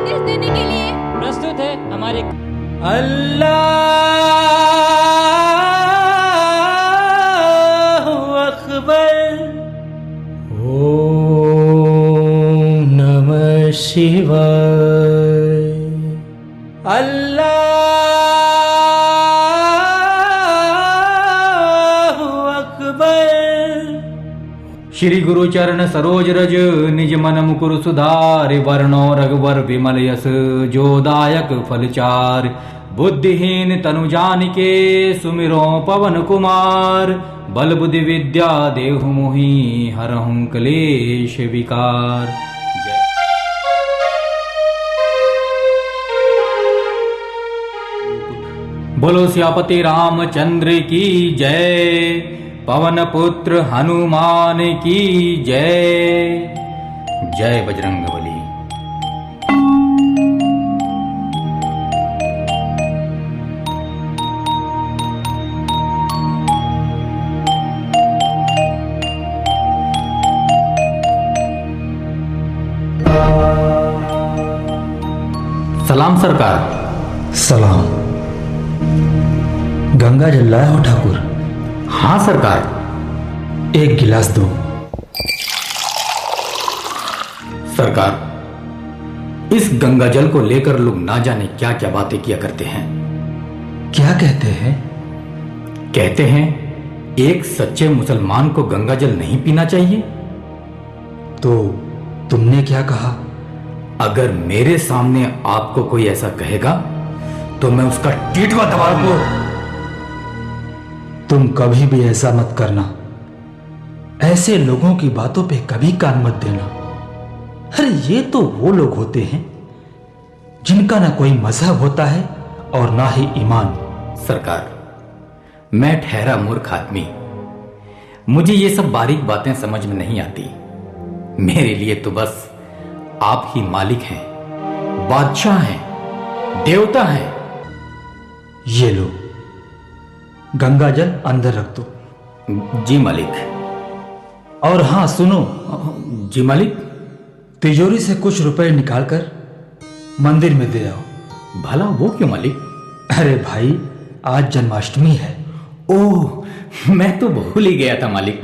आदेश देने के लिए प्रस्तुत है हमारे अल्लाहु अकबर। ओम नमः शिवाय। अल्लाहु अकबर। श्री गुरु चरण सरोज रज निज मन मुकुर सुधार वर्णो रघुवर विमल यस जो दायक फलचार। बुद्धिहीन तनु जानिके सुमिरो पवन कुमार। बल बुद्धि विद्या देहु मोहि हरहु क्लेश विकार। बोलो सियापति रामचंद्र की जय। पवन पुत्र हनुमान की जय। जय बजरंगबली। सलाम सरकार। सलाम। गंगा जल लाए हो ठाकुर? हाँ सरकार। एक गिलास दो। सरकार, इस गंगा जल को लेकर लोग ना जाने क्या क्या बातें किया करते हैं। क्या कहते हैं? कहते हैं एक सच्चे मुसलमान को गंगा जल नहीं पीना चाहिए। तो तुमने क्या कहा? अगर मेरे सामने आपको कोई ऐसा कहेगा तो मैं उसका टीटवा दबा दूं। तुम कभी भी ऐसा मत करना। ऐसे लोगों की बातों पे कभी कान मत देना। अरे ये तो वो लोग होते हैं जिनका ना कोई मजहब होता है और ना ही ईमान। सरकार, मैं ठहरा मूर्ख आदमी, मुझे ये सब बारीक बातें समझ में नहीं आती। मेरे लिए तो बस आप ही मालिक हैं, बादशाह हैं, देवता हैं। ये लो, गंगा जल अंदर रख दो। जी मालिक। और हां सुनो। जी मालिक। तिजोरी से कुछ रुपए निकालकर मंदिर में दे आओ। भला वो क्यों मालिक? अरे भाई, आज जन्माष्टमी है। ओह, मैं तो भूल ही गया था मालिक।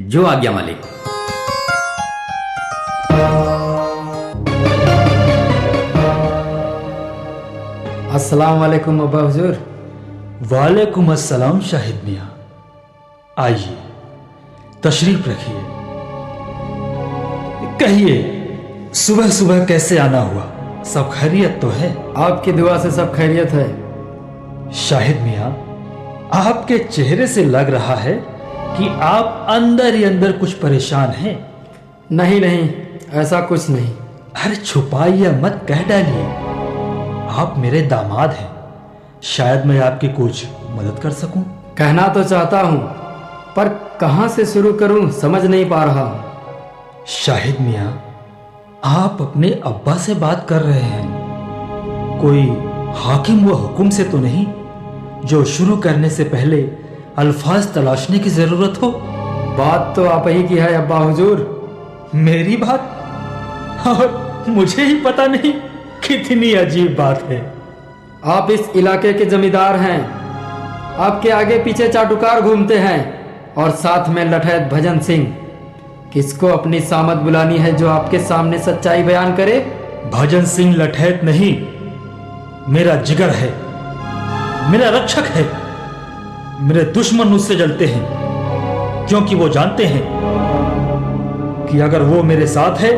जो आ गया मालिक। अस्सलाम वालेकुम अब्बा हुजूर। वालेकुम अस्सलाम शाहिद मियाँ। आइए, तशरीफ रखिए। कहिए, सुबह सुबह कैसे आना हुआ? सब खैरियत तो है? आपकी दुआ से सब खैरियत है। शाहिद मियाँ, आपके चेहरे से लग रहा है कि आप अंदर ही अंदर कुछ परेशान हैं। नहीं नहीं, ऐसा कुछ नहीं। अरे छुपाइए मत, कह डालिए। आप मेरे दामाद हैं, शायद मैं आपकी कुछ मदद कर सकूं। कहना तो चाहता हूं, पर कहां से शुरू करूं समझ नहीं पा रहा। शाहिद मियाँ, आप अपने अब्बा से बात कर रहे हैं। कोई हाकिम व हुक्म से तो नहीं जो शुरू करने से पहले अल्फाज तलाशने की जरूरत हो? बात तो आप ही की है अब्बा हुजूर। मेरी बात? और मुझे ही पता नहीं, कितनी अजीब बात है। आप इस इलाके के जमींदार हैं। आपके आगे पीछे चाटुकार घूमते हैं और साथ में लठैत भजन सिंह। किसको अपनी सामत बुलानी है जो आपके सामने सच्चाई बयान करे? भजन सिंह लठैत नहीं, मेरा जिगर है, मेरा रक्षक है। मेरे दुश्मन मुझसे जलते हैं क्योंकि वो जानते हैं कि अगर वो मेरे साथ है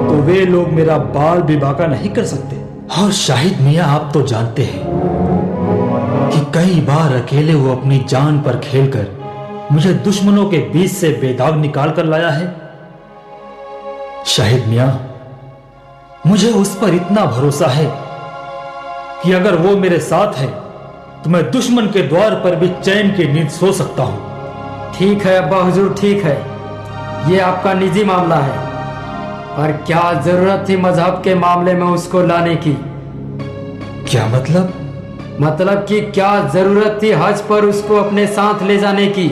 तो वे लोग मेरा बाल भी बांका नहीं कर सकते। और शाहिद मियाँ, आप तो जानते हैं कि कई बार अकेले वो अपनी जान पर खेलकर मुझे दुश्मनों के बीच से बेदाग निकाल कर लाया है। शाहिद मियाँ, मुझे उस पर इतना भरोसा है कि अगर वो मेरे साथ है तो मैं दुश्मन के द्वार पर भी चैन की नींद सो सकता हूं। ठीक है अब्बा हुजूर, ठीक है, ये आपका निजी मामला है, पर क्या जरूरत थी मजहब के मामले में उसको लाने की? क्या मतलब? मतलब कि क्या जरूरत थी हज पर उसको अपने साथ ले जाने की?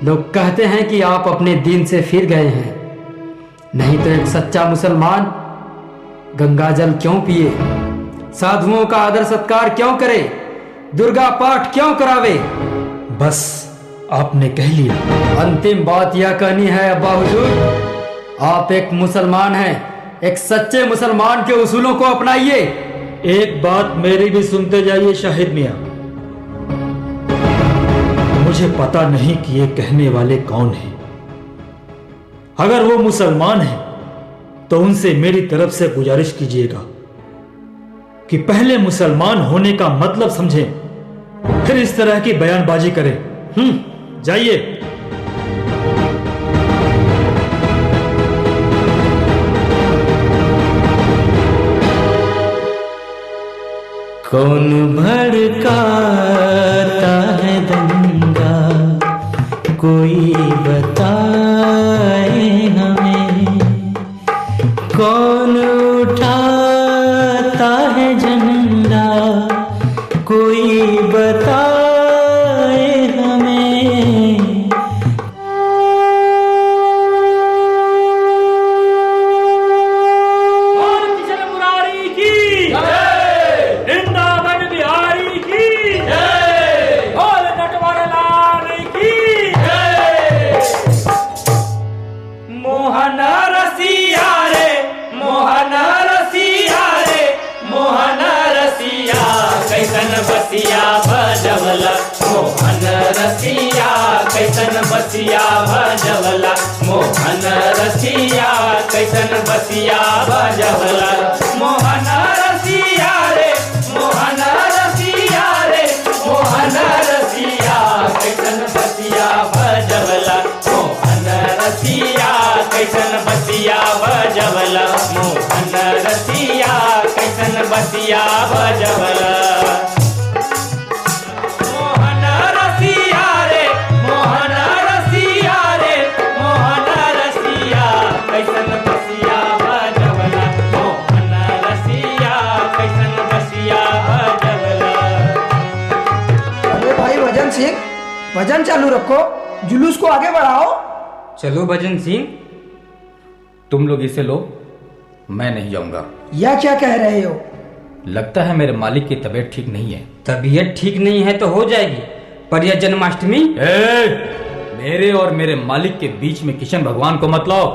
लोग कहते हैं कि आप अपने दीन से फिर गए हैं। नहीं तो एक सच्चा मुसलमान गंगाजल क्यों पिए, साधुओं का आदर सत्कार क्यों करे, दुर्गा पाठ क्यों करावे? बस आपने कह लिया। अंतिम बात यह कहनी है अब्बा हुजूर, आप एक मुसलमान हैं, एक सच्चे मुसलमान के उसूलों को अपनाइए। एक बात मेरी भी सुनते जाइए शाहिद मियां, मुझे पता नहीं कि ये कहने वाले कौन हैं। अगर वो मुसलमान हैं तो उनसे मेरी तरफ से गुजारिश कीजिएगा कि पहले मुसलमान होने का मतलब समझें, फिर इस तरह की बयानबाजी करें। जाइए। कौन भड़काता है दंगा, कोई बताए हमें। कौन उठाता है झंडा, कोई बताए हमें। और किशन मुरारी की जय, वृंदावन बिहारी की जय, और नटवर लाल की जय। मोहन रसिया रे, मोहन रसिया रे, मोहन रसिया कैसन बसिया भजवला, मोहन रसिया कैसन बसिया भजवला, मोहन रसिया कैसन बसिया भजवला। मोहन रसिया रे, मोहन रसिया रे, मोहन रसिया कैसन बसिया भजवला, मोहन रसिया कैसन बसिया भजवला, मोहन रसिया कैसन बसिया भजवला। मोहन रसिया रे, मोहन रसिया रे, मोहन रसिया कैसन बसिया भजवला, मोहन रसिया कैसन बसिया भजवला। अरे भाई भजन सिंह, भजन चालू रखो, जुलूस को आगे बढ़ाओ। चलो भजन सिंह, तुम लोग इसे लो, मैं नहीं जाऊंगा। यह क्या कह रहे हो? लगता है मेरे मालिक की तबीयत ठीक नहीं है। तबीयत ठीक नहीं है तो हो जाएगी, पर यह जन्माष्टमी। मेरे और मेरे मालिक के बीच में किशन भगवान को मत लाओ।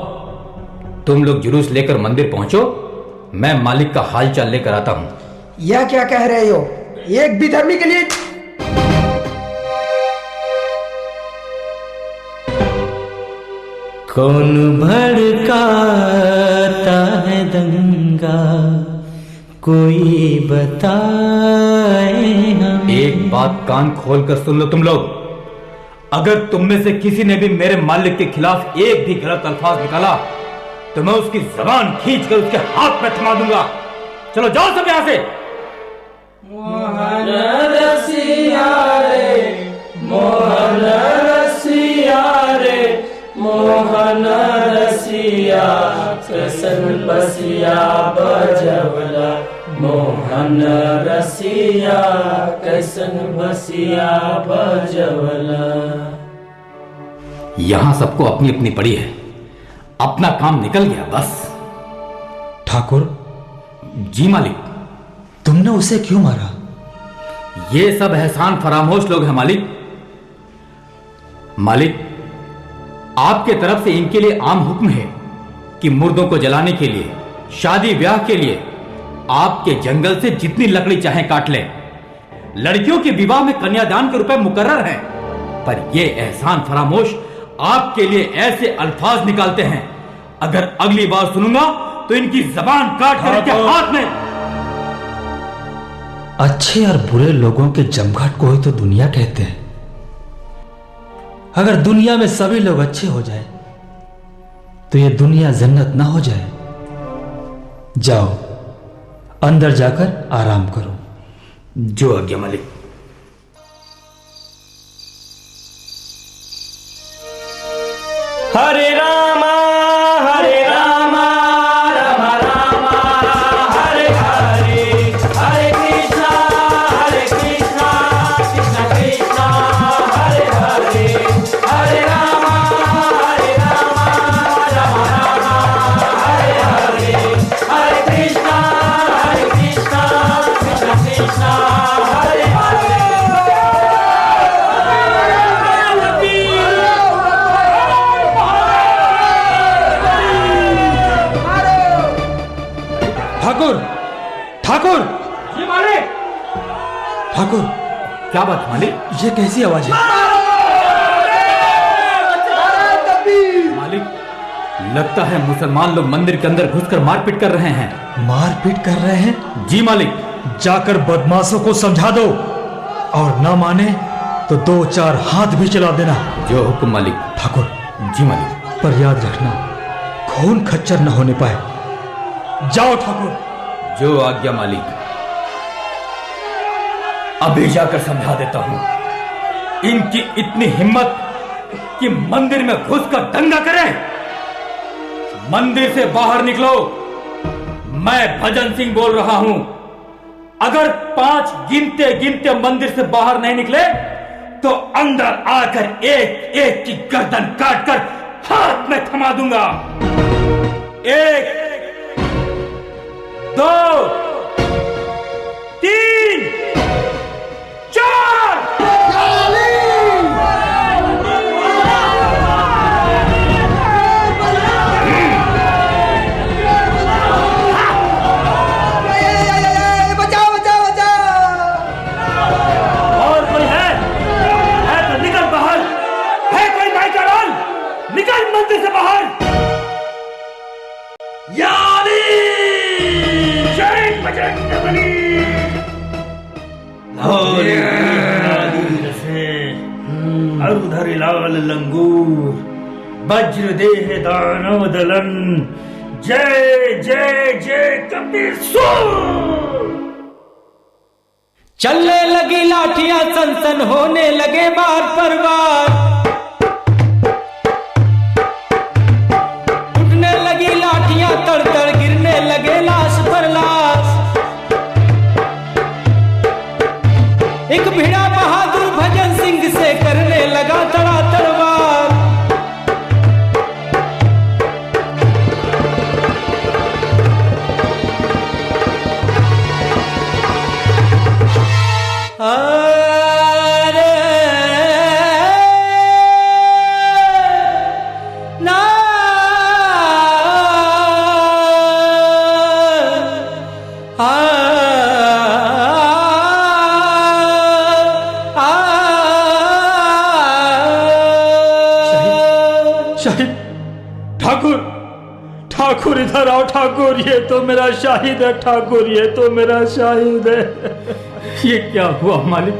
तुम लोग जुलूस लेकर मंदिर पहुंचो, मैं मालिक का हाल चाल लेकर आता हूं। यह क्या कह रहे हो? एक विधर्मी के लिए कौन भड़काता है दंगा, कोई बताए हमें। एक बात कान खोल कर सुन लो तुम लोग, अगर तुम में से किसी ने भी मेरे मालिक के खिलाफ एक भी गलत अल्फाज निकाला तो मैं उसकी जबान खींचकर उसके हाथ में थमा दूंगा। चलो जाओ सब यहां से। मोहन रसिया रे, मोहन रसिया रे, मोहन रसिया कैसन बसिया बजवला, मोहन रसिया कैसन बसिया बजवला। यहां सबको अपनी अपनी पड़ी है, अपना काम निकल गया बस। ठाकुर, जी मालिक। तुमने उसे क्यों मारा? ये सब एहसान फरामोश लोग हैं मालिक। मालिक, आपके तरफ से इनके लिए आम हुक्म है कि मुर्दों को जलाने के लिए, शादी ब्याह के लिए आपके जंगल से जितनी लकड़ी चाहे काट लें। लड़कियों के विवाह में कन्यादान के रुपए मुकर्रर हैं, पर यह एहसान फरामोश आपके लिए ऐसे अल्फाज निकालते हैं, अगर अगली बार सुनूंगा तो इनकी जबान काट कर इनके हाथ में। अच्छे और बुरे लोगों के जमघट को ही तो दुनिया कहते हैं। अगर दुनिया में सभी लोग अच्छे हो जाए तो ये दुनिया जन्नत ना हो जाए। जाओ, अंदर जाकर आराम करो। जो आज्ञा मालिक। हरे रामा राम रामा हरे हरे, हरे कृष्णा कृष्णा कृष्णा हरे हरे, हरे रामा राम रामा हरे हरे, हरे कृष्णा ठाकुर! जी मालिक। ठाकुर, क्या बात मालिक? ये कैसी आवाज है? मालिक, लगता है मुसलमान लोग मंदिर के अंदर घुसकर मारपीट कर रहे हैं। मारपीट कर रहे हैं? जी मालिक। जाकर बदमाशों को समझा दो, और ना माने तो 2-4 हाथ भी चला देना। जो हुक्म मालिक। ठाकुर। जी मालिक। पर याद रखना, खून खच्चर न होने पाए। जाओ ठाकुर। जो आज्ञा मालिक। अभी जाकर समझा देता हूं। इनकी इतनी हिम्मत कि मंदिर में घुसकर दंगा करें। मंदिर से बाहर निकलो। मैं भजन सिंह बोल रहा हूं। अगर 5 गिनते गिनते मंदिर से बाहर नहीं निकले तो अंदर आकर एक एक की गर्दन काटकर हाथ में थमा दूंगा। 1 2 3 4। बचाओ बचाओ बचाओ! और कोई है तो निकल बाहर। है कोई भाई जवान? निकल मंदिर से बाहर। यानी जय बजरंगबली। अरुधर लाल लंगूर, वज्र देह दानव दलन, जय जय जय कबीर सूर। चलने लगी लाठियां सनसन होने लगे बार पर बार। उठने लगी लाठियां तड़ तड़ गिरने लगे लाश पर लाश। एक भिड़ा बहादुर भजन सिंह से करने लगा तड़ातड़ वार। शाहिद! ठाकुर! ठाकुर इधर आओ ठाकुर, ये तो मेरा शाहिद है ठाकुर, ये तो मेरा शाहिद है। ये क्या हुआ मालिक?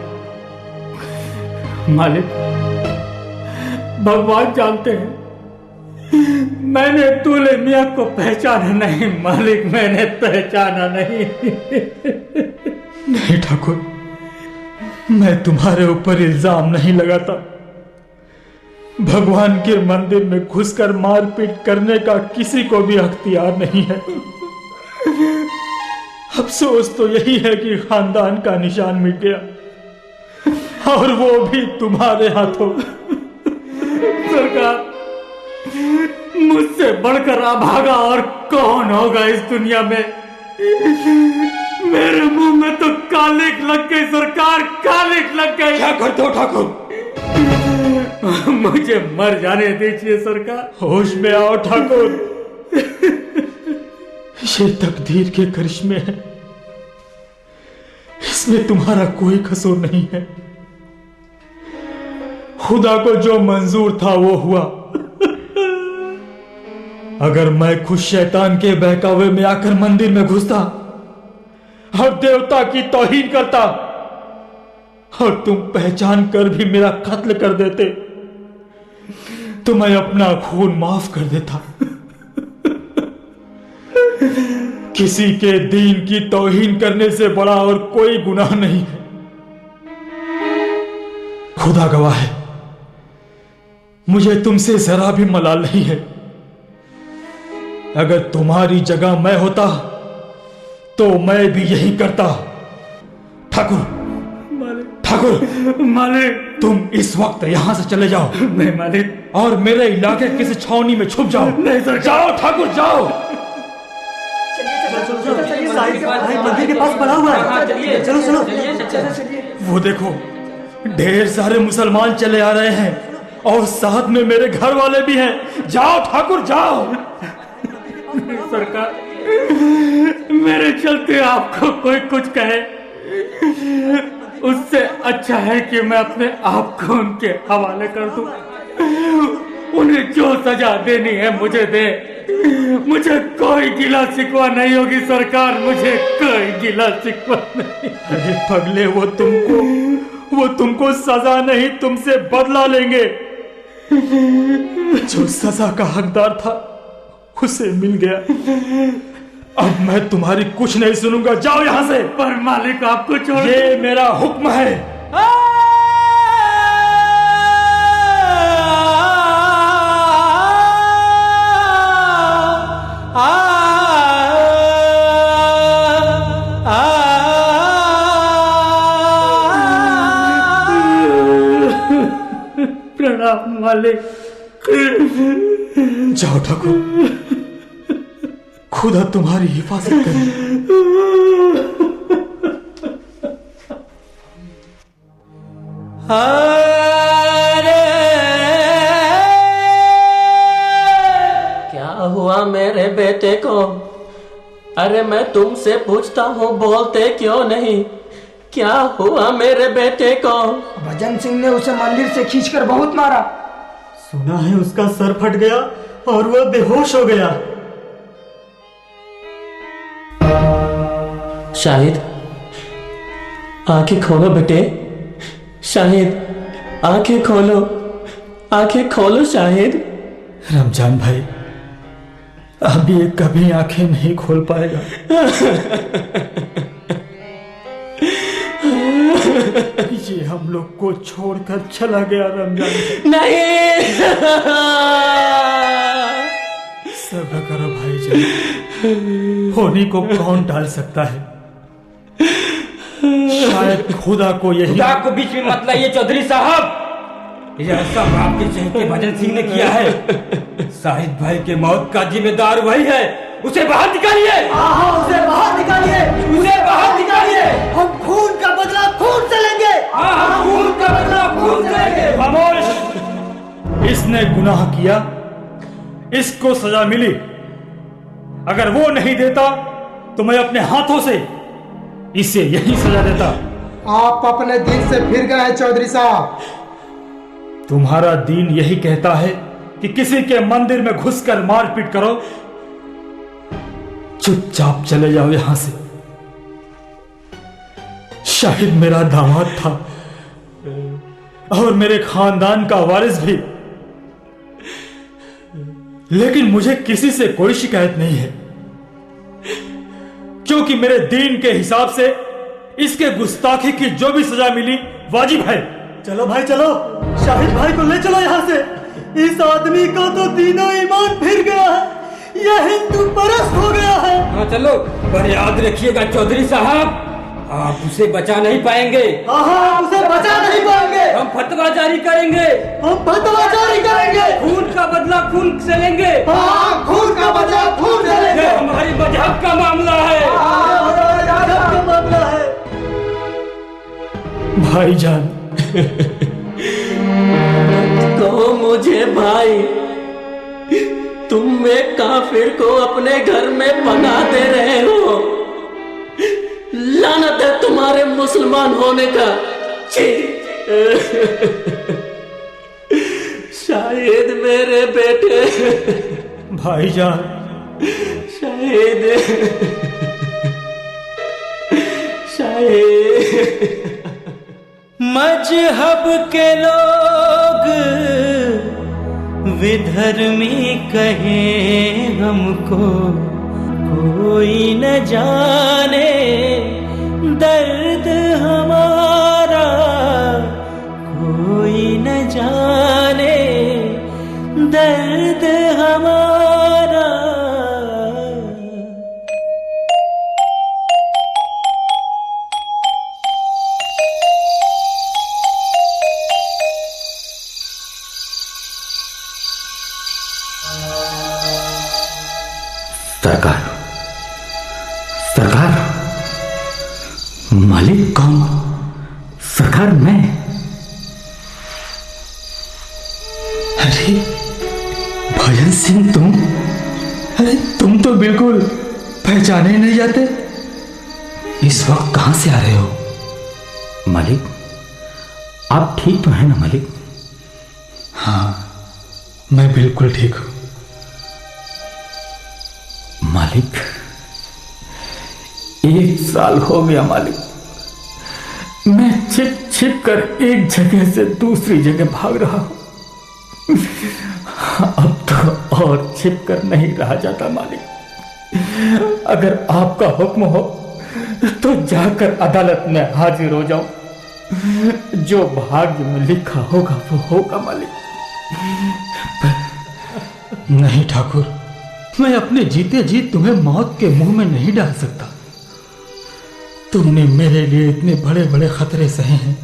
मालिक, भगवान जानते हैं मैंने दूल्हे मियां को पहचाना नहीं। मालिक, मैंने पहचाना नहीं। नहीं ठाकुर, मैं तुम्हारे ऊपर इल्जाम नहीं लगाता। भगवान के मंदिर में घुसकर मारपीट करने का किसी को भी अख्तियार नहीं है। अफसोस तो यही है कि खानदान का निशान मिट गया, और वो भी तुम्हारे हाथों। सरकार, मुझसे बढ़कर अभागा और कौन होगा इस दुनिया में? मेरे मुंह में तो कालिक लग गई सरकार, कालिक लग गई। क्या करते हो ठाकुर? मुझे मर जाने दीजिए सरकार। होश में आओ ठाकुर। ये तकदीर के करिश्मे हैं, इसमें तुम्हारा कोई कसूर नहीं है। खुदा को जो मंजूर था वो हुआ। अगर मैं खुद शैतान के बहकावे में आकर मंदिर में घुसता और देवता की तौहीन करता, और तुम पहचान कर भी मेरा कत्ल कर देते, तो मैं अपना खून माफ कर देता। किसी के दीन की तौहीन करने से बड़ा और कोई गुनाह नहीं है। खुदा गवाह है, मुझे तुमसे जरा भी मलाल नहीं है। अगर तुम्हारी जगह मैं होता तो मैं भी यही करता। ठाकुर, ठाकुर, मालिक, तुम इस वक्त यहां से चले जाओ। नहीं मालिक, और मेरे इलाके के किसी छावनी में छुप जाओ। नहीं सर, जाओ ठाकुर, जाओ। मंदिर के पास पड़ा हुआ है। चलो चलो। वो देखो, ढेर सारे मुसलमान चले आ रहे हैं, और साथ में मेरे घर वाले भी हैं। जाओ ठाकुर, जाओ। सरकार, मेरे चलते आपको कोई कुछ कहे, उससे अच्छा है कि मैं अपने आप को उनके हवाले कर दूं। उन्हें जो सजा देनी है मुझे दे, मुझे कोई गिला शिकवा नहीं होगी सरकार, मुझे कोई गिला शिकवा नहीं। अरे पगले, वो तुमको सजा नहीं तुमसे बदला लेंगे। जो सजा का हकदार था उसे मिल गया। अब मैं तुम्हारी कुछ नहीं सुनूंगा, जाओ यहां से। पर मालिक आपको छोड़, ये मेरा हुक्म है। प्रणाम मालिक। जाओ ठाकुर, खुदा तुम्हारी हिफाजत करे। क्या हुआ मेरे बेटे को? अरे मैं तुमसे पूछता हूँ, बोलते क्यों नहीं? क्या हुआ मेरे बेटे को? भजन सिंह ने उसे मंदिर से खींचकर बहुत मारा। सुना है उसका सर फट गया और वह बेहोश हो गया। शाहिद, आंखें खोलो बेटे। शाहिद, आंखें खोलो, आंखें खोलो शाहिद। रमजान भाई, अब ये कभी आंखें नहीं खोल पाएगा। ये हम लोग को छोड़कर चला गया रमजान भाई। नहीं। सब्र करो भाईजान, होने को कौन टाल सकता है? शायद खुदा को यही। खुदा को बीच में मत लाइए चौधरी साहब, यह सब आपके चहेते भजन सिंह ने किया है। शाहिद भाई के मौत का जिम्मेदार वही है, उसे बाहर निकालिए। उसे बाहर निकालिए, उसे बाहर निकालिए। हम खून का बदला खून से लेंगे। हम खून का बदला खून से लेंगे। खामोश, इसने गुनाह किया, इसको सजा मिली। अगर वो नहीं देता तो मैं अपने हाथों से इसे यही सजा देता। आप अपने दीन से फिर गए हैं चौधरी साहब। तुम्हारा दीन यही कहता है कि किसी के मंदिर में घुसकर मारपीट करो। चुपचाप चले जाओ यहां से। शाहिद मेरा दामाद था और मेरे खानदान का वारिस भी, लेकिन मुझे किसी से कोई शिकायत नहीं है, क्योंकि मेरे दीन के हिसाब से इसके गुस्ताखी की जो भी सजा मिली वाजिब है। चलो भाई चलो, शाहिद भाई को ले चलो यहां से। इस आदमी का तो दीनो ईमान फिर गया है, यह हिंदू परस्त हो गया है। हाँ चलो, पर याद रखिएगा चौधरी साहब, आप उसे बचा नहीं पाएंगे। हाँ, उसे बचा नहीं पाएंगे। हम फतवा जारी करेंगे। हम फतवा जारी करेंगे। खून का बदला खून से लेंगे। हाँ, खून का बदला खून से लेंगे। ये हमारी मजहब का मामला है। मजहब का मामला है। भाईजान, कहो मुझे भाई, तुम में काफिर को अपने घर में पना दे रहे हो। लानत है तुम्हारे मुसलमान होने का। शाहिद मेरे बेटे, भाईजान, शाहिद, शाहिद। मजहब के लोग विधर्मी कहें हमको, कोई न जाने दर्द हमारा, कोई न जाने दर्द हमारा। सरकार, सरकार, मालिक कौन? सरकार मैं। अरे भजन सिंह तुम? अरे तुम तो बिल्कुल पहचाने नहीं जाते? इस वक्त कहां से आ रहे हो? मालिक, आप ठीक तो हैं ना मालिक? हाँ, मैं बिल्कुल ठीक हूं। मालिक, 1 साल हो गया मालिक, मैं छिप छिप कर एक जगह से दूसरी जगह भाग रहा हूं। अब तो और छिप कर नहीं रहा जाता मालिक। अगर आपका हुक्म हो तो जाकर अदालत में हाजिर हो जाऊं। जो भाग्य में लिखा होगा वो होगा मालिक। नहीं ठाकुर, मैं अपने जीते जी तुम्हें मौत के मुंह में नहीं डाल सकता। तुमने मेरे लिए इतने बड़े बड़े खतरे सहे हैं।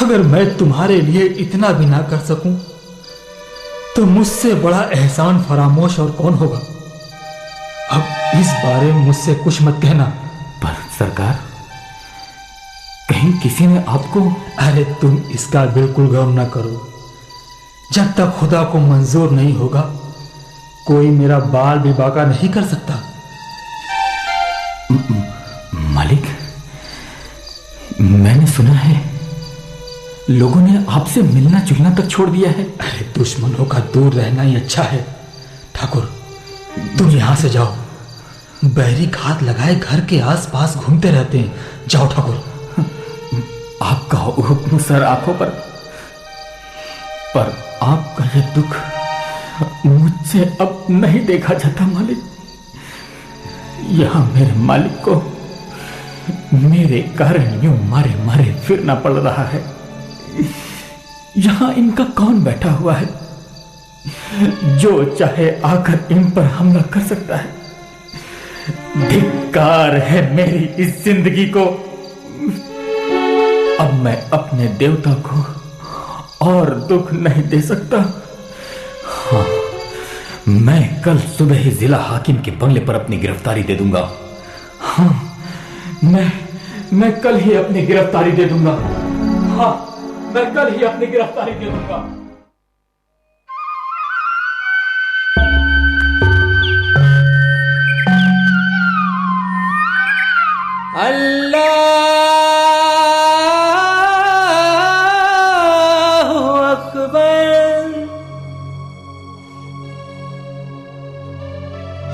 अगर मैं तुम्हारे लिए इतना भी ना कर सकूं तो मुझसे बड़ा एहसान फरामोश और कौन होगा। अब इस बारे में मुझसे कुछ मत कहना। पर सरकार, कहीं किसी ने आपको... अरे तुम इसका बिल्कुल गम ना करो। जब तक खुदा को मंजूर नहीं होगा कोई मेरा बाल भी बाका नहीं कर सकता। मालिक, मैंने सुना है लोगों ने आपसे मिलना जुलना तक छोड़ दिया है। अरे दुश्मनों का दूर रहना ही अच्छा है। ठाकुर, तुम यहां से जाओ। बैरी घात लगाए घर के आसपास घूमते रहते हैं। जाओ ठाकुर। आपका हुक्म सर आंखों पर आपका यह दुख मुझसे अब नहीं देखा जाता मालिक। यहां मेरे मालिक को मेरे कारण यूं मारे मारे फिरना पड़ रहा है। यहां इनका कौन बैठा हुआ है जो चाहे आकर इन पर हमला कर सकता है। धिक्कार है मेरी इस जिंदगी को। अब मैं अपने देवता को और दुख नहीं दे सकता। हाँ, मैं कल सुबह ही जिला हाकिम के बंगले पर अपनी गिरफ्तारी दे दूंगा। हाँ, मैं कल ही अपनी गिरफ्तारी दे दूंगा। हाँ, मैं कल ही अपनी गिरफ्तारी दे दूंगा। अल्लाहु अकबर।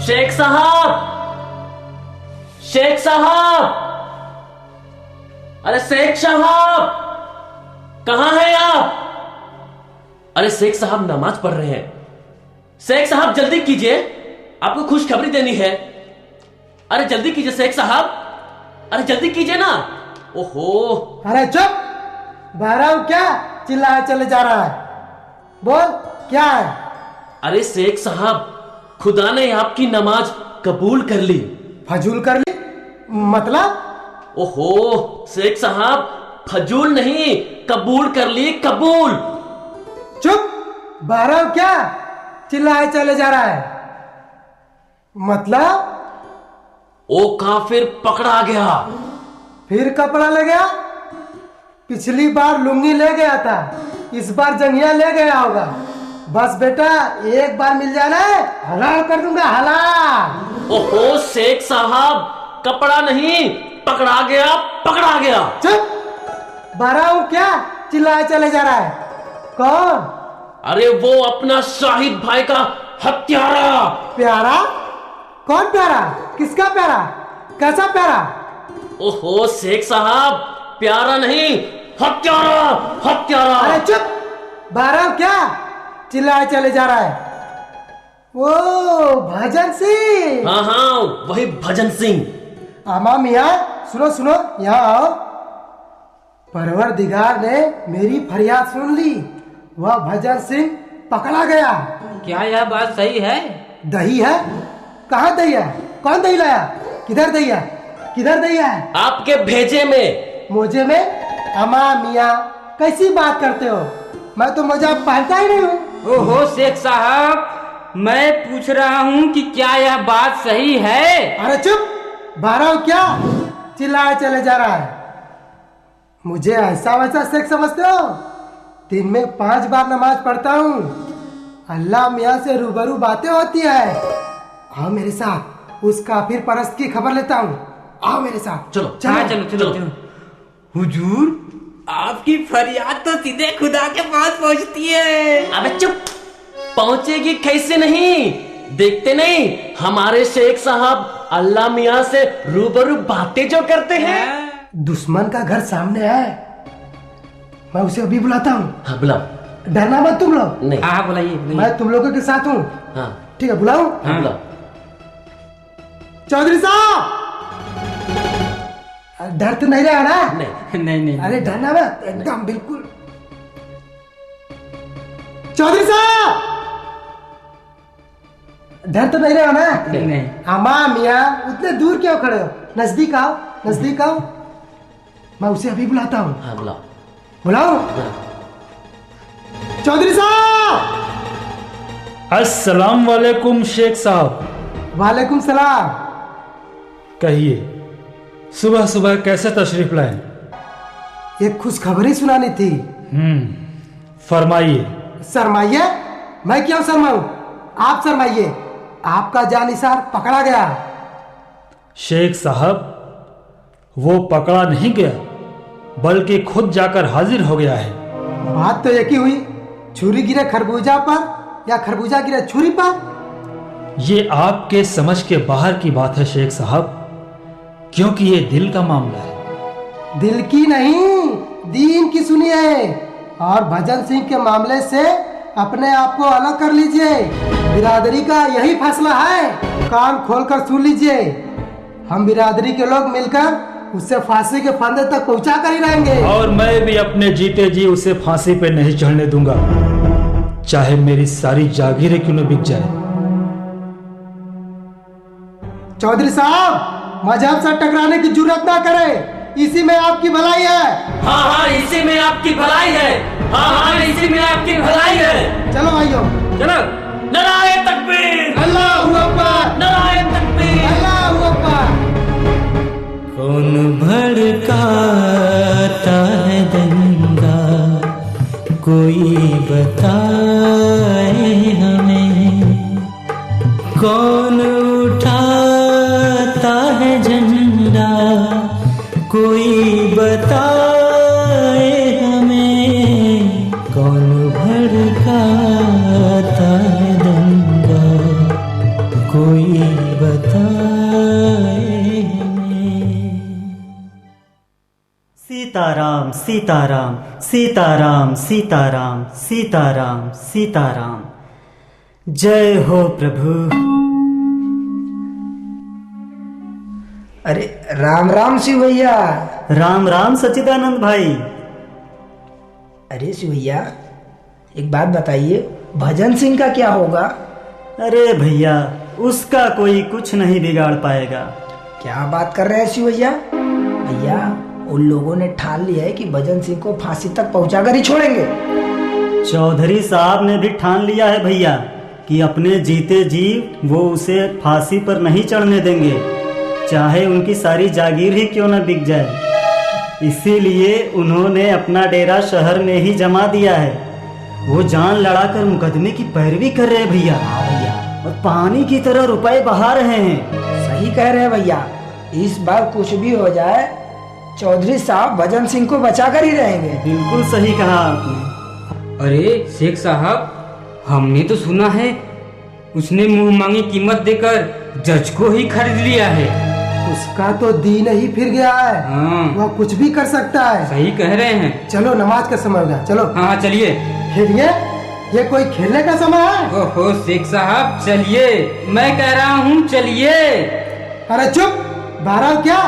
शेख साहब, शेख साहब, अरे शेख साहब, कहां हैं आप? अरे शेख साहब नमाज पढ़ रहे हैं। शेख साहब जल्दी कीजिए, आपको खुशखबरी देनी है। अरे जल्दी कीजिए शेख साहब, अरे जल्दी कीजिए ना। ओहो, अरे चुप, बहराऊ क्या चिल्लाए चले जा रहा है? बोल क्या है? अरे शेख साहब, खुदा ने आपकी नमाज कबूल कर ली। फजूल कर ली मतलब? ओहो शेख साहब, फजूल नहीं, कबूल कर ली, कबूल। चुप, बहराऊ क्या चिल्लाए चले जा रहा है? मतलब? ओ काफिर पकड़ा गया। फिर कपड़ा ले गया? पिछली बार लुंगी ले गया था, इस बार जंगिया ले गया होगा। बस बेटा, एक बार मिल जाना है, हलाल कर दूंगा, हलाल। ओहो शेख साहब, कपड़ा नहीं, पकड़ा गया, पकड़ा गया। चुप, बहराऊ क्या चिल्लाए चले जा रहा है? कौन? अरे वो अपना शाहिद भाई का हत्यारा। प्यारा? कौन प्यारा? किसका प्यारा? कैसा प्यारा? ओहो शेख साहब, प्यारा नहीं, हत्यारा, हत्यारा। अरे चुप, बहराऊ क्या चिल्लाए चले जा रहा है? ओ भजन सिंह। हाँ हाँ, वही भजन सिंह। आमा मियाँ, सुनो सुनो, यहाँ आओ। परवरदिगार ने मेरी फरियाद सुन ली। वह भजन सिंह पकड़ा गया। क्या यह बात सही है? दही है? कहाँ दही है? कौन दही लाया? किधर दही है? किधर दही है? आपके भेजे में। मोजे में? अमा मियाँ कैसी बात करते हो? मैं तो मोजा पहनता ही नहीं हूँ। ओहो शेख साहब, मैं पूछ रहा हूँ कि क्या यह बात सही है? अरे चुप, बहराऊ क्या चिल्लाए चले जा रहा है? मुझे ऐसा वैसा शेख समझते हो? दिन में 5 बार नमाज पढ़ता हूँ। अल्लाह मियाँ से रूबरू बातें होती है। आओ मेरे साथ, उस काफिर परस्त की खबर लेता हूँ। आओ मेरे साथ। चलो। हाँ चलो चलो चलो। हुजूर, आपकी फरियाद तो सीधे खुदा के पास पहुंचती है। अबे चुप, पहुंचेगी कैसे नहीं? देखते नहीं हमारे शेख साहब अल्लाह मियाँ से रूबरू बातें जो करते हैं। दुश्मन का घर सामने है, मैं उसे अभी बुलाता हूँ। हाँ बुलाओ। डरना मत तुम लोग। नहीं। हाँ बुलाइए बुलाइए। मैं तुम लोगों के साथ हूँ। हाँ ठीक है, बुलाऊं? हाँ बुलाओ। चौधरी साहब, डर तो नहीं रहा ना? नहीं। नहीं नहीं। अरे डरना मत, एकदम बिल्कुल। चौधरी साहब, डर तो नहीं रहा ना? नहीं। अम्मा मियाँ उतने दूर क्यों खड़े हो? नजदीक आओ, नजदीक आओ। मैं उसे अभी बुलाता हूँ। हाँ बुलाओ। बुलाओ। चौधरी साहब। अस्सलाम वालेकुम शेख साहब। वालेकुम सलाम। कहिए, सुबह सुबह कैसे तशरीफ लाए? एक खुशखबरी सुनानी थी। फरमाइए। शर्माइए? मैं क्यों शर्माऊं? आप शर्माइए। आपका जानिसार पकड़ा गया। शेख साहब, वो पकड़ा नहीं गया, बल्कि खुद जाकर हाजिर हो गया है। बात तो एक ही हुई, छुरी गिरे खरबूजा पर या खरबूजा गिरे छुरी पर। ये आपके समझ के बाहर की बात है शेख साहब, क्योंकि ये दिल का मामला है। दिल की नहीं, दीन की सुनिए। और भजन सिंह के मामले से अपने आप को अलग कर लीजिए। बिरादरी का यही फैसला है, कान खोलकर सुन लीजिए। हम बिरादरी के लोग मिलकर उससे फांसी के फंदे तक पहुंचा कर ही रहेंगे। और मैं भी अपने जीते जी उसे फांसी पे नहीं चढ़ने दूंगा, चाहे मेरी सारी जागीरें क्यों न बिक जाए। चौधरी साहब, मजहब से टकराने की जुर्रत ना करें, इसी में आपकी भलाई है। हाँ हाँ इसी में आपकी भलाई है। हाँ हाँ इसी में आपकी भलाई है। चलो भाइयों, चलो। नारायण तकबीर, अल्लाहू अकबर, नारायण तकबीर। अल्लाहू अकबर। कौन भड़काता है दंगा, कोई बताए हमें। कौन उठाता है झंडा, कोई बताए हमें। कौन भड़काता है दंगा, कोई बताए हमें। सीताराम सीताराम सीताराम सीताराम सीताराम सीताराम। जय हो प्रभु। अरे राम राम शिव भैया। राम राम सच्चिदानंद भाई। अरे शिव भैया, एक बात बताइए, भजन सिंह का क्या होगा? अरे भैया, उसका कोई कुछ नहीं बिगाड़ पाएगा। क्या बात कर रहे हैं शिव भैया? भैया, उन लोगों ने ठान लिया है कि भजन सिंह को फांसी तक पहुंचाकर ही छोड़ेंगे। चौधरी साहब ने भी ठान लिया है भैया कि अपने जीते जी वो उसे फांसी पर नहीं चढ़ने देंगे, चाहे उनकी सारी जागीर ही क्यों न बिक जाए। इसीलिए उन्होंने अपना डेरा शहर में ही जमा दिया है। वो जान लड़ाकर मुकदमे की पैरवी कर रहे हैं भैया। और पानी की तरह रुपए बहा रहे हैं। सही कह रहे हैं भैया, इस बार कुछ भी हो जाए, चौधरी साहब भजन सिंह को बचाकर ही रहेंगे। बिल्कुल सही कहा आपने। अरे शेख साहब, हमने तो सुना है उसने मुंह मांगी कीमत देकर जज को ही खरीद लिया है। उसका तो दीन ही फिर गया है। हाँ। वह कुछ भी कर सकता है। सही कह रहे हैं। चलो नमाज का समय हो गया, चलो। हाँ चलिए। खेलिए, ये कोई खेलने का समय है? ओहो शेख साहब चलिए, मैं कह रहा हूँ चलिए। अरे चुप, बारह क्या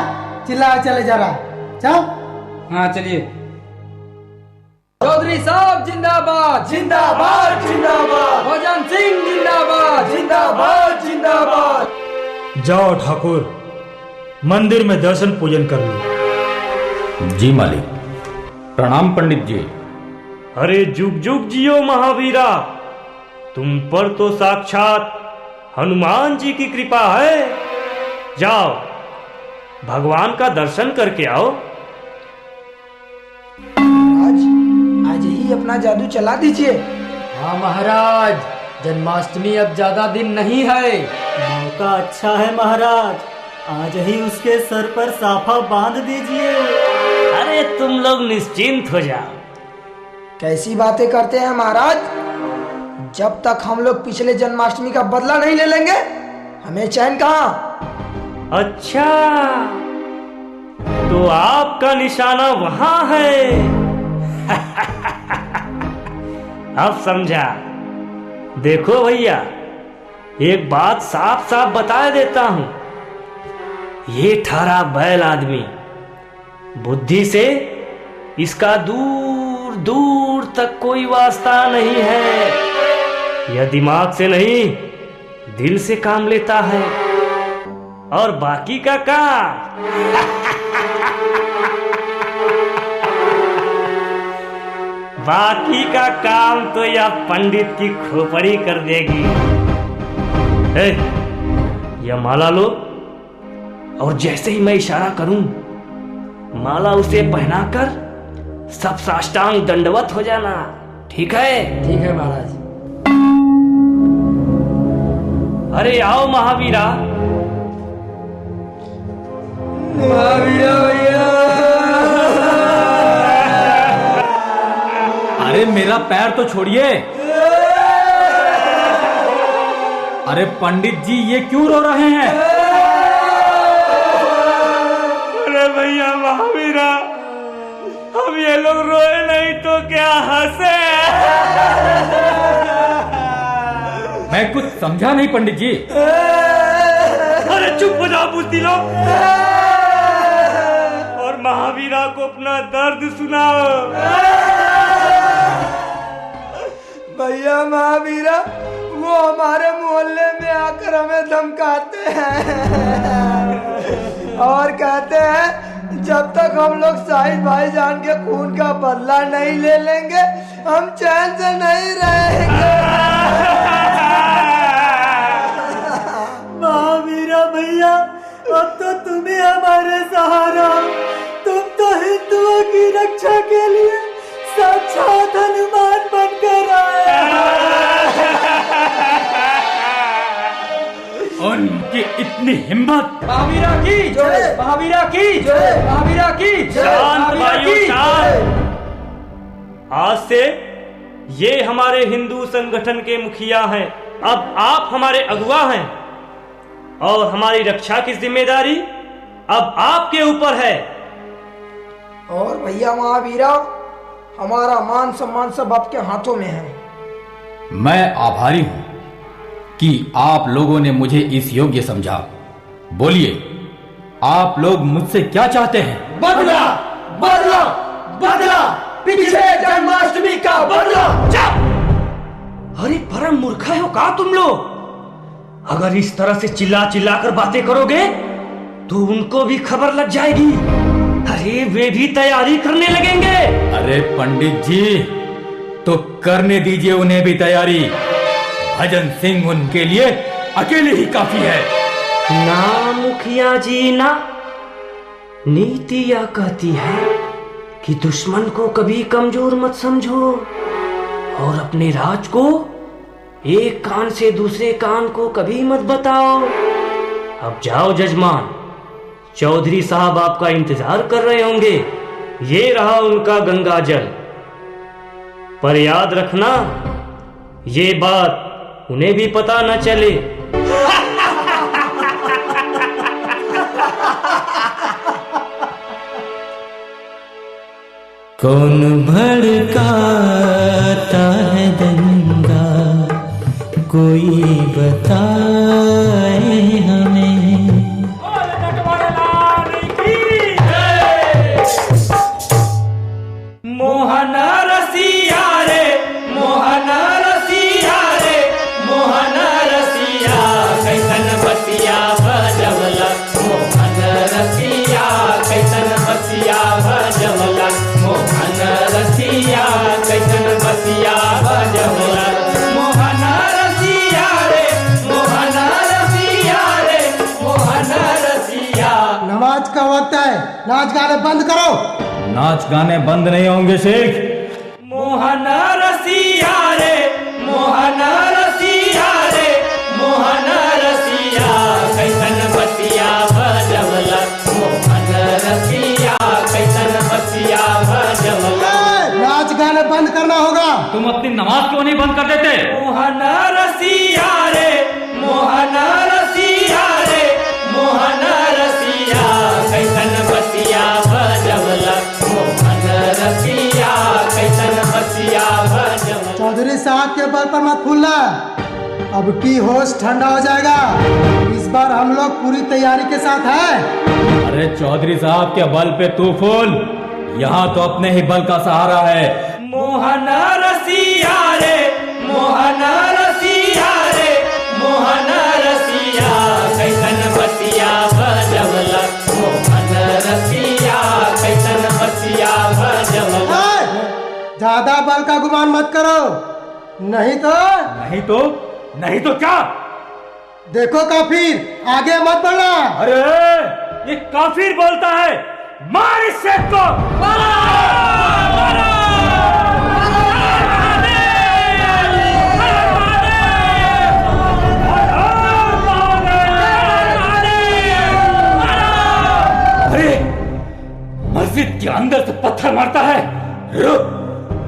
चिल्ला चले जा रहा है। चल। हाँ चलिए। चौधरी साहब जिंदाबाद जिंदाबाद जिंदाबाद। भजन सिंह जिंदाबाद जिंदाबाद जिंदाबाद। जाओ ठाकुर, मंदिर में दर्शन पूजन कर लो। जी मालिक। प्रणाम पंडित जी। अरे जुग जुग जियो महावीरा, तुम पर तो साक्षात हनुमान जी की कृपा है। जाओ भगवान का दर्शन करके आओ। आज ही अपना जादू चला दीजिए। हाँ महाराज, जन्माष्टमी अब ज्यादा दिन नहीं है। आपका अच्छा है महाराज, आज ही उसके सर पर साफा बांध दीजिए। अरे तुम लोग निश्चिंत हो जाओ। कैसी बातें करते हैं महाराज? जब तक हम लोग पिछले जन्माष्टमी का बदला नहीं ले लेंगे हमें चैन कहाँ। अच्छा, तो आपका निशाना वहां है। अब समझा। देखो भैया, एक बात साफ साफ बता देता हूं, ये ठारा बैल आदमी बुद्धि से इसका दूर दूर तक कोई वास्ता नहीं है। यह दिमाग से नहीं दिल से काम लेता है, और बाकी का काम बाकी का काम तो यह पंडित की खोपड़ी कर देगी। यह माला लो, और जैसे ही मैं इशारा करूं माला उसे पहनाकर सब साष्टांग दंडवत हो जाना। ठीक है? ठीक है महाराज। अरे आओ महावीरा। महावीरा भैया। अरे मेरा पैर तो छोड़िए। अरे पंडित जी, ये क्यों रो रहे हैं? अरे भैया महावीरा, हम ये लोग रोए नहीं तो क्या हंसे। मैं कुछ समझा नहीं पंडित जी। अरे चुप हो जाओ बुद्धि लोग, और महावीरा को अपना दर्द सुनाओ। भैया महावीरा वो हमारे मोहल्ले में आकर हमें धमकाते हैं और कहते हैं जब तक हम लोग शाहिद भाईजान के खून का बदला नहीं ले लेंगे हम चैन से नहीं रहेंगे। महावीरा भैया, अब तो तुम्हें हमारे सहारा। तुम तो हिंदुओं की रक्षा के लिए साक्षात हनुमान बनकर आए। उनकी इतनी हिम्मत। महावीरा की जय, महावीरा की जय, महावीरा की जय, शांत महावीरा भाइयों, की शांत। आज से ये हमारे हिंदू संगठन के मुखिया हैं। अब आप हमारे अगुवा हैं, और हमारी रक्षा की जिम्मेदारी अब आपके ऊपर है। और भैया महावीरा, हमारा मान सम्मान सब आपके हाथों में है। मैं आभारी हूं कि आप लोगों ने मुझे इस योग्य समझा। बोलिए, आप लोग मुझसे क्या चाहते हैं? बदला, बदला, बदला, पिछले जन्माष्टमी का बदला। अरे परम मूर्ख हो का तुम लोग? अगर इस तरह से चिल्ला चिल्ला कर बातें करोगे तो उनको भी खबर लग जाएगी। अरे वे भी तैयारी करने लगेंगे। अरे पंडित जी, तो करने दीजिए उन्हें भी तैयारी। भजन सिंह उनके लिए अकेले ही काफी है। ना मुखिया जी ना, नीति यह कहती है कि दुश्मन को कभी कमजोर मत समझो, और अपने राज को एक कान से दूसरे कान को कभी मत बताओ। अब जाओ जजमान, चौधरी साहब आपका इंतजार कर रहे होंगे। ये रहा उनका गंगा जल। पर याद रखना, ये बात उन्हें भी पता न चले। कौन भड़काता है दंगा, कोई बताए हमें। मोहन रसिया रे, मोहन रसिया रे, मोहन रसिया कैसन बसिया बजवला। मोहन रसिया कैसन बसिया बजवला। मोहन रसिया कैसन बसिया बजवला। मोहन रसिया रे, मोहन रसिया रे, मोहन रसिया। नमाज का वक्त है, नाच गाने बंद करो। नाच गाने बंद नहीं होंगे शेख। मोहन रसिया रे, मोहन रसिया रे, मोहन रसिया पहले बंद करना होगा। तुम अपनी नमाज क्यों नहीं बंद कर देते? मोहना रसिया रे, मोहना रसिया रे, मोहना रसिया कैसन बसिया बजवला, मोहन रसिया कैसन बसिया बजवला। चौधरी साहब के बल पर मत फूलना, अब की होश ठंडा हो जाएगा। इस बार हम लोग पूरी तैयारी के साथ हैं। अरे चौधरी साहब के बल पे तू फूल, यहाँ तो अपने ही बल का सहारा है। मोहना रसिया रे, मोहना रसिया रे, मोहना रसिया कैसन बसिया बजवला, मोहन रसिया कैसन बसिया बजवला। ज्यादा बल का गुमान मत करो, नहीं तो क्या? देखो काफिर, आगे मत बढ़ना। अरे ये काफिर बोलता है, मार इस शेख को। अरे मस्जिद के अंदर से पत्थर मारता है। रुक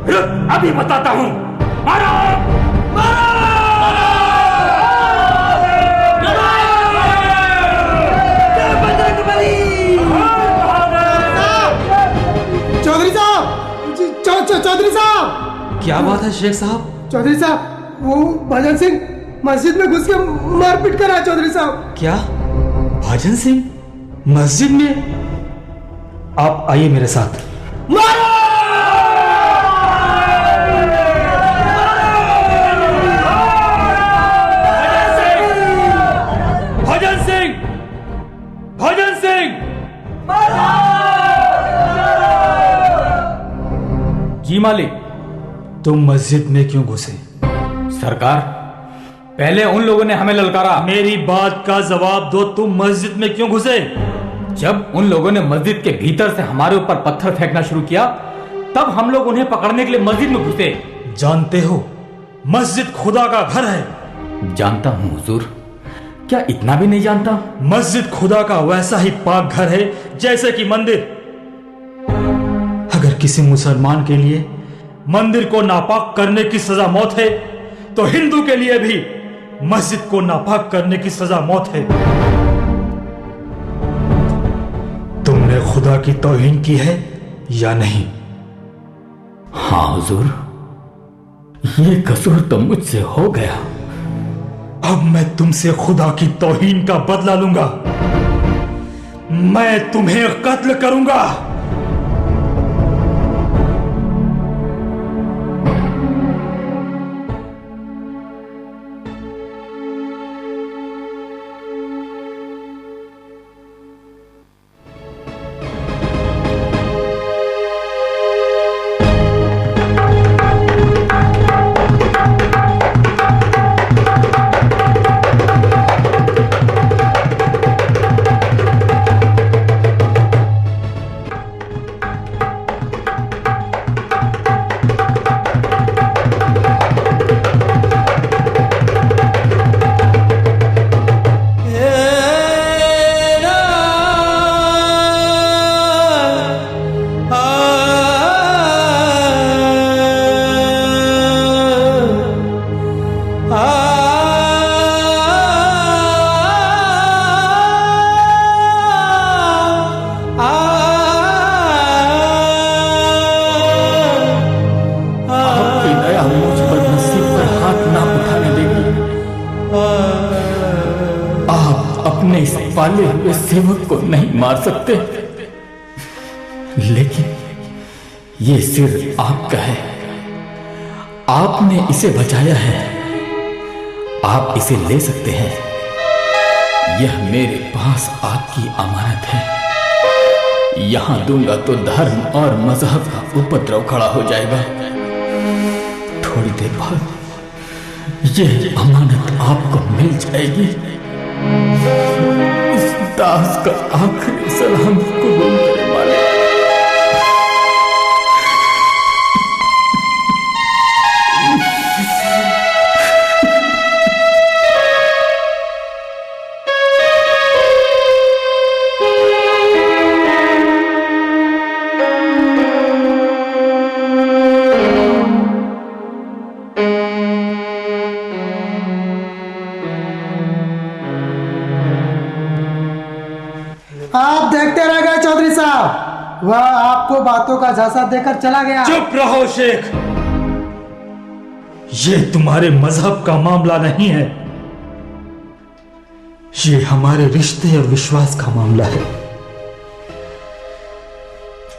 रुक, अभी बताता हूँ। मारो चौधरी साहब, चौधरी साहब। क्या बात है शेख साहब? चौधरी साहब, वो भजन सिंह मस्जिद में घुस के मारपीट कर रहा है। चौधरी साहब। क्या? भजन सिंह मस्जिद में? आप आइए मेरे साथ। मारो! भजन सिंह, भजन सिंह! जी मालिक। तुम मस्जिद में क्यों घुसे? सरकार, पहले उन लोगों ने हमें ललकारा। मेरी बात का जवाब दो, तुम मस्जिद में क्यों घुसे? जब उन लोगों ने मस्जिद के भीतर से हमारे ऊपर पत्थर फेंकना शुरू किया, तब हम लोग उन्हें पकड़ने के लिए मस्जिद में घुसे। जानते हो मस्जिद खुदा का घर है। जानता हूं हुजूर, क्या इतना भी नहीं जानता? मस्जिद खुदा का वैसा ही पाक घर है जैसे कि मंदिर। अगर किसी मुसलमान के लिए मंदिर को नापाक करने की सजा मौत है, तो हिंदू के लिए भी मस्जिद को नापाक करने की सजा मौत है। तुमने खुदा की तौहीन की है या नहीं? हाँ हुजूर, ये कसूर तो मुझसे हो गया। अब मैं तुमसे खुदा की तौहीन का बदला लूंगा। मैं तुम्हें कत्ल करूंगा। पाले हुए सेवक को नहीं मार सकते, लेकिन ये सिर आपका है। आपने इसे बचाया है, आप इसे ले सकते हैं। यह मेरे पास आपकी अमानत है। यहां दूंगा तो धर्म और मजहब का उपद्रव खड़ा हो जाएगा। थोड़ी देर बाद यह अमानत आपको मिल जाएगी। उस दास का आखिरी सलाम कबूल करे मालिक। वह आपको बातों का झांसा देकर चला गया। चुप रहो शेख, ये तुम्हारे मजहब का मामला नहीं है, ये हमारे रिश्ते और विश्वास का मामला है।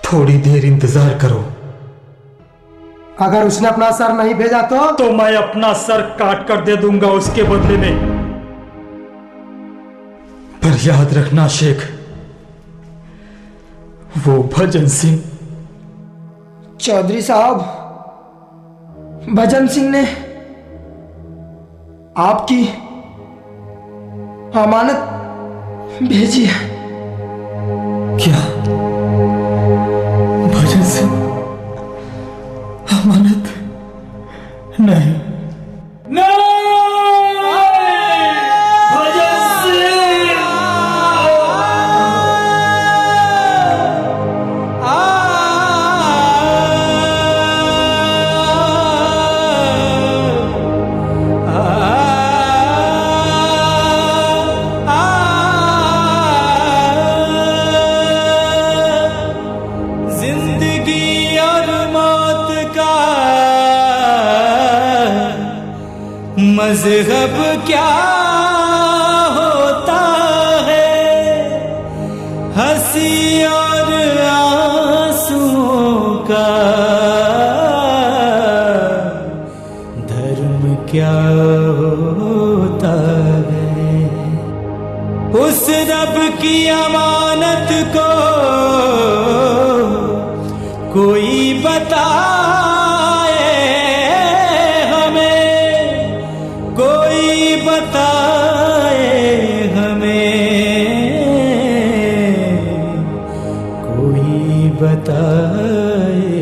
थोड़ी देर इंतजार करो। अगर उसने अपना सर नहीं भेजा तो मैं अपना सर काट कर दे दूंगा उसके बदले में। पर याद रखना शेख, वो भजन सिंह। चौधरी साहब, भजन सिंह ने आपकी अमानत भेजी है। क्या भजन सिंह अमानत? नहीं, मजहब क्या होता है, हंसी और आंसुओं का धर्म क्या होता है। उस रब की अमानत को कोई बताए हमें, कोई बताए हमें, कोई बताए।